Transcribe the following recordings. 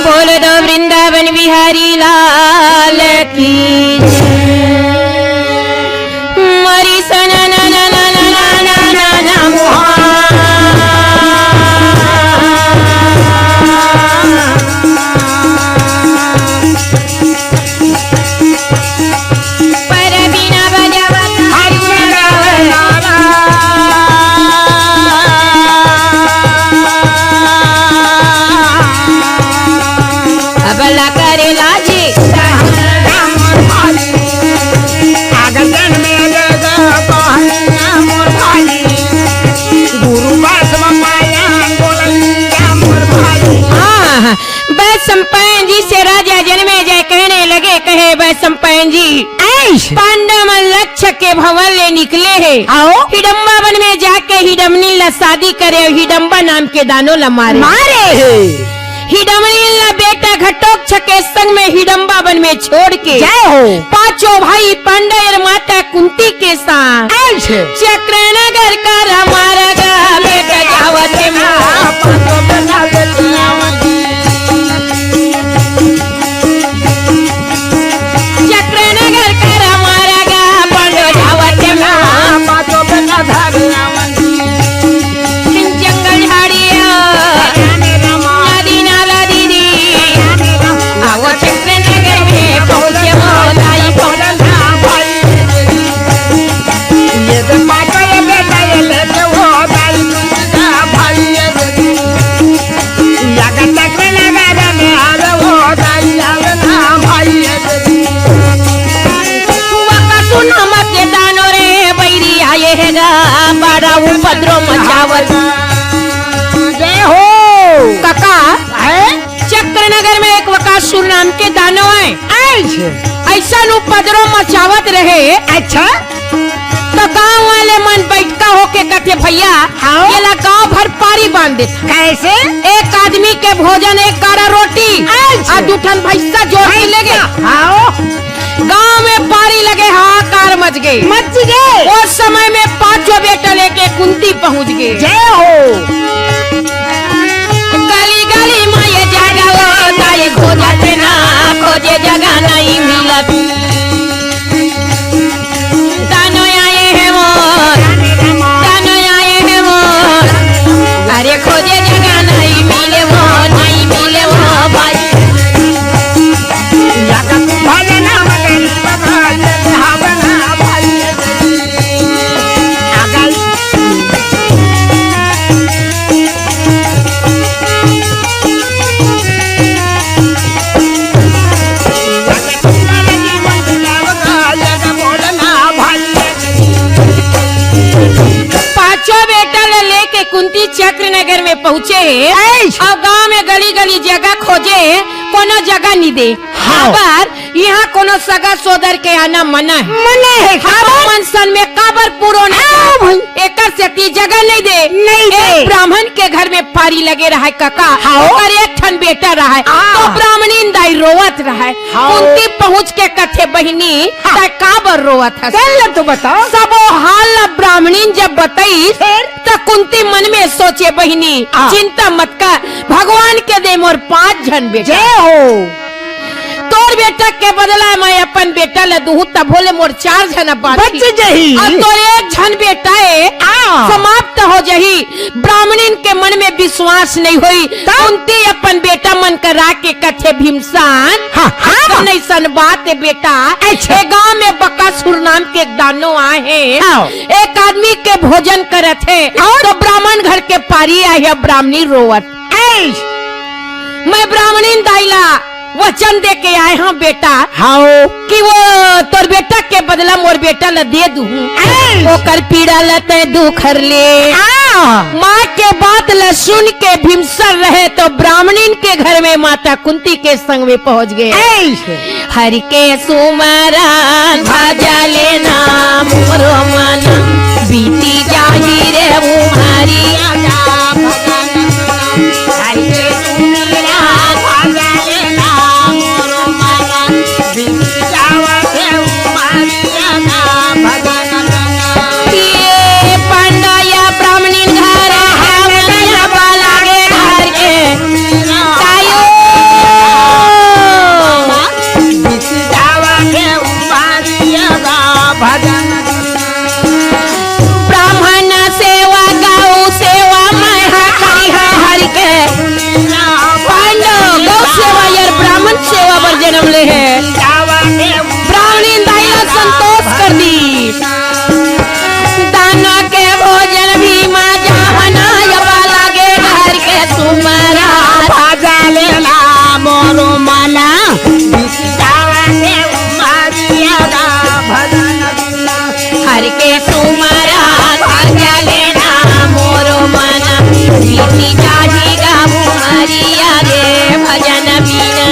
बोल दो वृंदावन बिहारी लाल की मरी सना ना ना ना ना ना ना ना पर बिना बजावन अबला करे लाजी वैशंपायन जी से राजा जन्मे जय कहने लगे। कहे वैशंपायन जी पांडव लक्ष्य के भवन ले निकले है। आओ हिडम्बा वन में जाके हिडम्बनी ला शादी करे और हिडम्बा नाम के दानों ला मारे हिडम्बनी ला बेटा घटोत्कच के संग में हिडम्बा वन में छोड़ के पांचों भाई पांडव और माता कुंती के साथ चक्रनगर का हमारा बेटा जावत चक्रनगर का हमारा पांडव जावत जंगल झाड़िया नदी नाला दीदी आओ चक्रनगर में पहुंचे मोलाई उपद्रो मचावत जय हो काका चक्रनगर में एक वकासुर नाम के दानव है। ऐसा उपद्रो मचावत रहे। अच्छा तो गांव वाले मन बैठका होके कहते भैया ये गांव भर पारी बांध देता। कैसे? एक आदमी के भोजन एक कारा रोटी और दूठन भैंसा जोड़ने लगे। गांव में पारी लगे हाहाकार मच गए। उस समय में पांचों बेटा लेके कुंती पहुंच गए। जय हो गली गली में ये जगह होता है खोजते ना खोजे जगह नहीं मिलत। दानो आए हैं वो अरे खोजे जगह नहीं मिले वो भाई कुंती चक्रनगर में पहुँचे और गांव में गली गली जगह खोजे कोनो जगह नहीं दे। खबर यहाँ कोनो सगा सोदर के आना मना है। मनसन में काबर पूरो एक जगह नहीं दे। ब्राह्मण के घर में पारी लगे रहा है काका और एक ठन बेटा रहा है तो ब्राह्मणी दाई रोवत रहा है। कुंती पहुँच के कथे बहिनी काबर रोवत है तो बताओ। सब हाल ब्राह्मणी जब बताई तो कुंती मन में सोचे बहिनी चिंता मत कर भगवान के दे मोर 5 जन बेटा हो। तोर बेटा के बदला मैं अपन बेटा ले दूं तब बोले मोर 4 जन बच जही और तो 1 जन बेटा है समाप्त हो जही। ब्राह्मणीन के मन में विश्वास नहीं हुई। कुंती अपन बेटा मन करा के कथे भीमसान नहीं सन बात है बेटा। गांव में बकासुर नाम के दानो आए हैं। एक आदमी के भोजन करत है तो ब्राह्मण घर के पारी आई है। ब्राह्मणी रोवत मैं ब्राह्मणी दाइला वचन दे के आए हाँ बेटा कि वो तोर बेटा के बदला मोर बेटा ल दे दूं ओकर पीड़ा लते दुखर ले। माँ के बात ल सुन के भीमसर रहे तो ब्राह्मणीन के घर में माता कुंती के संग में पहुंच गए। हरि के सुमरन भजा लेना मोर मन बीती जाही रे उमारिया भजन ब्राह्मण सेवा गौ सेवा मैं करी है हरि के पांडव गौ सेवा यार ब्राह्मण सेवा पर जन्म ले है ब्राह्मणी दाइला संतोष कर दी दाना के भोजन भी माँ जहाना यवा लागे घर के सुमरा भजन लेना मोरो मना हर के सुमरा भजा लेना मोरो मना बीती जाही गाबू हरिया रे भजन बिना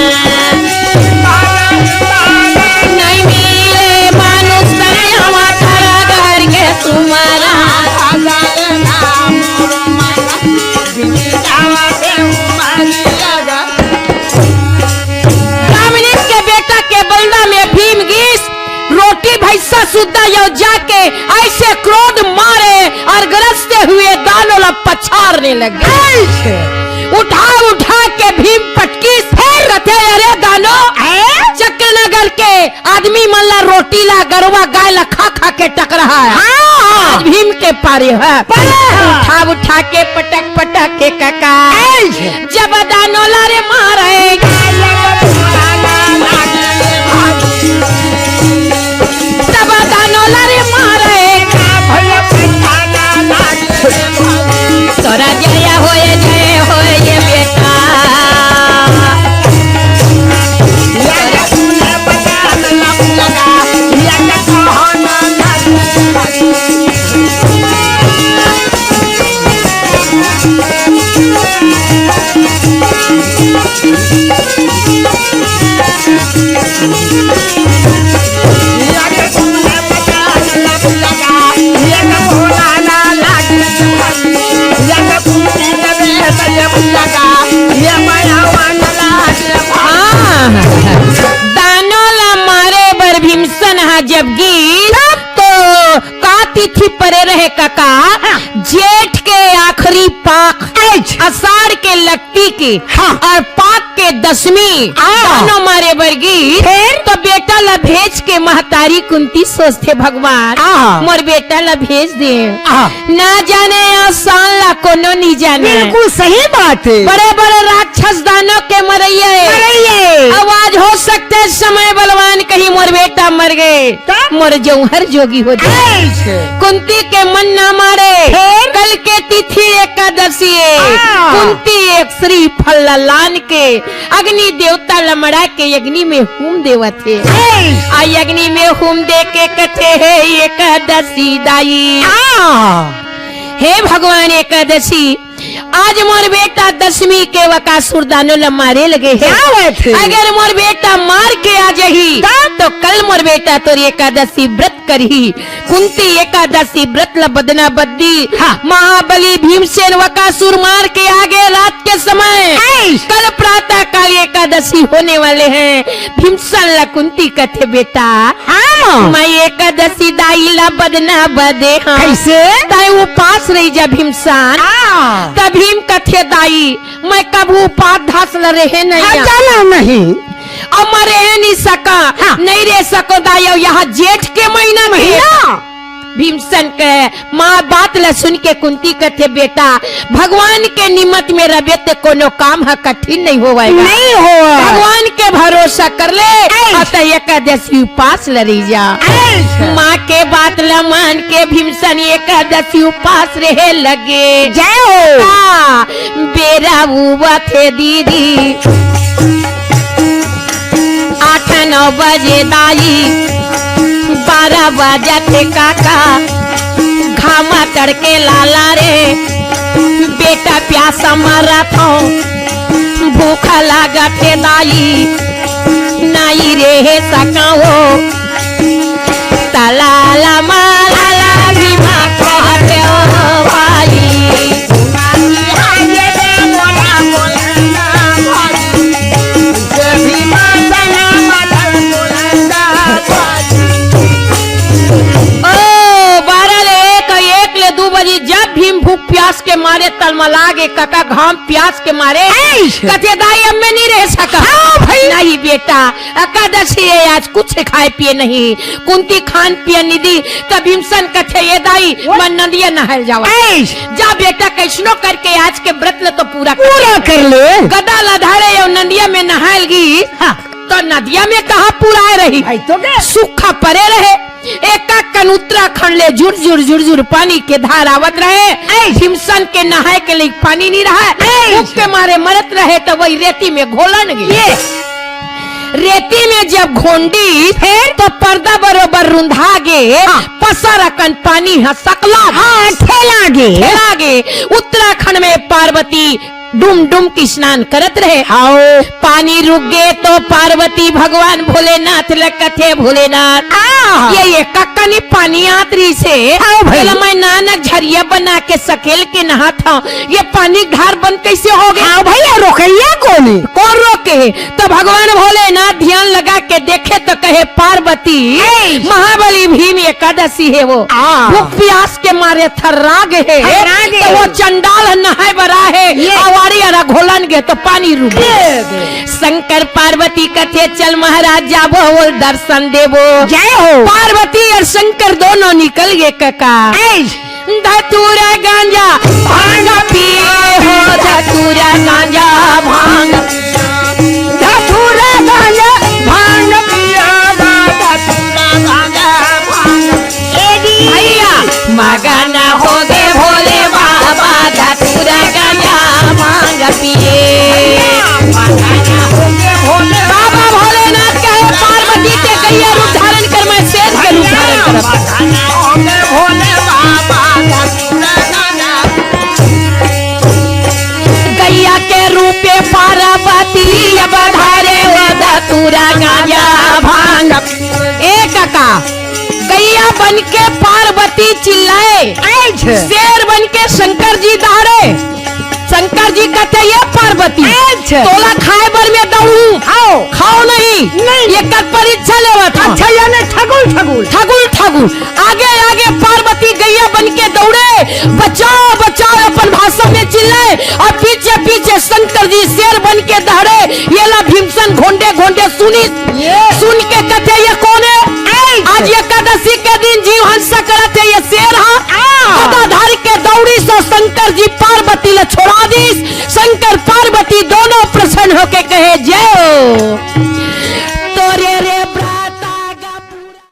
नहीं मिले मानुष तनवा थारा घर के सुमरा ब्राह्मणी के बेटा के बलदा में भीम गीस रोटी भैसा सुद्धा यो जाके ऐसे क्रोध मारे और गरजते हुए दानों ला पछाड़ने लगे उठा उठा के भीम पटकी फेर रथे अरे दानो चक्रनगर के आदमी मल्ला रोटी ला गरवा गाय ला खा खा के टक रहा है आज भीम के पारे है उठा उठा के पटक पटक के काका जब दानों ला रे मारे तब दानों ला रे मारे तोरा जय होए ये बेटा दानों ला मारे बर भीमसन हा जब गीत तो का तिथि परे रहे काका जेठ के आखिरी पाक आषाढ़ के लट्टी की और पाक के दसवीं दानों मारे बरगी तो बेटा ला भेज के महतारी कुंती सोचते भगवान मोर बेटा ला भेज दे ना जाने आसान ला कोनो नहीं जाने बिल्कुल सही बात है बड़े बड़े राक्षस दानों के मरइये आवाज हो सकते समय बलवान कहीं मोर बेटा मर गए मोर जौहर जोगी हो जाए कुंती के मन ना मारे कल के तिथि एकादशी कुंती एक श्री फल लान के अग्नि देवता लमड़ा के अग्नि में होम देवा थे आ अग्नि में होम दे के कथे है एकादशी दाई हे भगवान एकादशी आज मोर बेटा दसवीं के वकासुर दानों ला मारे लगे है अगर मोर बेटा मार के आ जाही तो कल मोर बेटा तोरी एकादशी व्रत करही कुंती एकादशी व्रत ला बदना बद्दी महाबली भीमसेन वकासुर मार के आगे रात के समय कल प्रातः काल एकादशी होने वाले हैं भीमसेन ला कुंती कथे बेटा मैं एकादशी दाई ला बदना बदे कैसे दाई उपास रही जा भीमसेन तब भीम कथे दाई मैं कबू उपास धास रहे नहीं अब मैं रह नहीं सका नहीं रह सको दाई यहाँ जेठ के महीना में भीमसेन के माँ बात ला सुन के कुंती कथे बेटा भगवान के निमित्त में रबे ते कोनो काम है कठिन नहीं होएगा नहीं हो भगवान के भरोसा कर ले अतः एकादशी उपास लरी जा माँ के बात ला मान के भीमसेन एकादशी उपास रहे लगे जाओ बेरा हुआ थे दीदी 8-9 बजे दाई 12 बजे थे काका घामा तड़के लाला रे बेटा प्यासा मरा था भूखा लागा थे दाई नाई रे सका हो तलाला माला भीमा कहते हो भाई जब भीम भूख प्यास के मारे तलमला गे काका, घाम प्यास के मारे कथे दाई अब मैं नहीं रह सका। भाई नहीं बेटा, एकादशी है आज, कुछ खाए पिए नहीं। कुंती खान पिए निधि तब भीमसन कथे ये दाई मन नदिया नहल जावा। जा बेटा कैसनो करके आज के व्रत ले तो पूरा कर ले। गदा लधारे नदिया में नहाल गी तो नदिया में कहा पूरा रही भाई तो क्या सूखा परे रहे। एक कनूतरा खंडले जुर जुर जुर जुर पानी के धार आवत रहे। भीमसन के नहाए के लिए पानी नहीं रहा, भूख के मारे मरत रहे तो वही रेती में घोलन गई। रेती में जब घोंडी तो पर्दा बरोबर रुंधा गे, पसर अकन पानी सकला ठेला गे। उत्तराखंड में पार्वती डुम डुम की स्नान करत रहे। पानी रुक गए तो पार्वती भगवान भोलेनाथ कथे भोलेनाथ ये कक्कनी पानी आतरी से मैं नानक झरिया बना के सकेल के नहाता हूँ, ये पानी धार बंद कैसे हो गया? भैया रोकैया कौन रोके? तो भगवान भोलेनाथ ध्यान लगा के देखे तो कहे पार्वती महाबली भीम एकादशी है, वो भूख प्यास के मारे थर्राग है, तो वो चंडाल नहाए बरा है आवारी अरा घोलन गए तो पानी रुक गए। शंकर पार्वती कथे चल महाराज जाबो वो दर्शन देवो। जय हो। पार्वती और शंकर दोनों निकल गए काका। धतूरा गांजा भांग पिए हो, धतूरा गांजा भांग, धतूरा गांजा भांग पिया, धतूरा गांजा भांग। भैया मगन हो गए भोले बाबा, धतूरा गांजा भांग पिए। बाबा भोलेनाथ कहे पार्वती के गैया रूप धारण कर, मैं शेर के रूप धारण कर। गैया के रूपे पार्वती अब धारे वो धतूरा गांजा भांग। एक काका गैया बन के पार्वती चिल्लाए, शेर बन के शंकर जी दौड़े। शंकर जी कहते ये पार्वती तोला खाए बर में दौड़ू, खाओ नहीं ये कर परीक्षा लेवा था। अच्छा यानी ठगुल ठगुल ठगुल ठगुल आगे आगे पार्वती गैया बन के दौड़े, बचाओ बचाओ अपन भाषा में चिल्लाए, और पीछे पीछे शंकर जी शेर बन के दौड़े। ये ला भीमसन घोंडे घोंडे सुन के कहते ये कौन है? आज एकादशी के दिन जीव हंसा करते ये शेर धार के दौड़ी सो शंकर जी पार्वती ले छोड़ा दी। शंकर पार्वती दोनों प्रसन्न होके कहे जय।